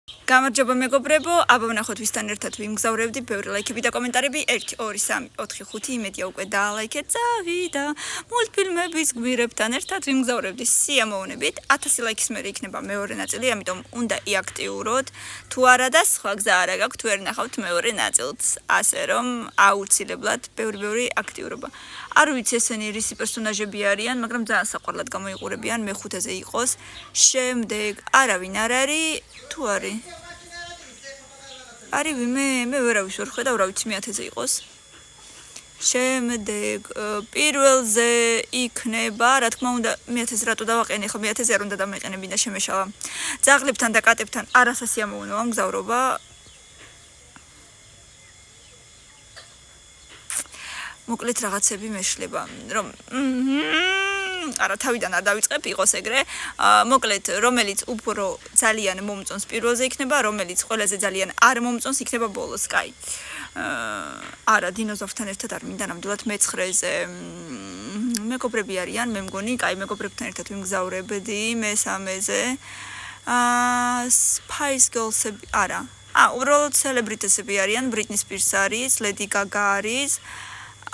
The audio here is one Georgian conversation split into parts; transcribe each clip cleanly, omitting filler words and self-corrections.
გამარჯობა მეგობრებო, აბა ვნახოთ ვისთან ერთად ვიმგზავრებდი, ბევრი ლაიქები და კომენტარები, 1 2 3 4 5 იმედია უკვე დაალაიქეთ, წავიდა. მულტფილმების გმირებთან ერთად ვიმგზავრებდი სიამოვნებით. 1000 ლაიქის მერე იქნება მეორე ნაწილი, ამიტომ უნდა იაქტიუროთ. თუ არა და სხვა გზა არ გაქვთ, ვერ ნახავთ მეორე ნაწილს. ასე რომ აუცილებლად ბევრი აქტიურობა. არ ვიცი ესენი რისი პერსონაჟები არიან, მაგრამ ძალიან საყვარლად გამოიყურებიან, მეხუთეზე იყოს. შემდეგ არავინ არ არის, თუ არის? არის მე ვერავის ვერ ხედავ, რა ვიცი, 1000-ზე იყოს. შემდეგ პირველზე იქნება, რა თქმა უნდა, 1000 რატო დავაყენე, ხო 1000 არ უნდა დამეყენებინა შემეშალა. ძაღლებთან და კატებთან არასასიამოვნოა მგზავრობა. მოკლედ რაღაცები მეშლება, რომ არა თავიდან არ დავიწყებ, იყოს ეგრე. მოკლედ, რომელიც უფრო ძალიან მომწონს პირველზე იქნება, რომელიც ყველაზე ძალიან არ მომწონს იქნება ბოლოს, კაი. არა, დინოზავრთან ერთად არ მინდა ნამდვილად მეცხრეზე. მეგობრები არიან, მე მგონი, კაი, მეგობრებთან ერთად ვიმგზავრებდი მესამეზე. Spice Girls-ები, არა. უბრალოდ celebrity-ები არიან, Britney Spears არის, Lady Gaga არის.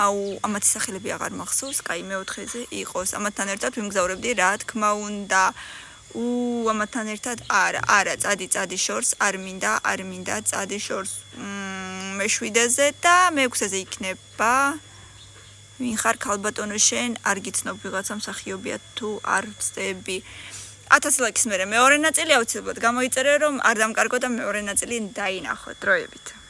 ამათი სახელები აღარ მახსოვს, კაი, მეოთხეზე იყოს. ამათთან ერთად ვიმგზავრებდი, რა თქმა უნდა. ამათთან ერთად არა, წადი შორს, არ მინდა წადი შორს. მე7-ზე და მე6-ზე იქნება. ვინ ხარ ქალბატონო შენ? არ გიცნობ ვიღაცა მსახიობია თუ არ ვწდები. 1000 ლაიქის მერე მეორე ნაწილი აუცილებლად გამოიწერე, რომ არ დამკარგო და მეორე ნაწილი დაინახო დროებით.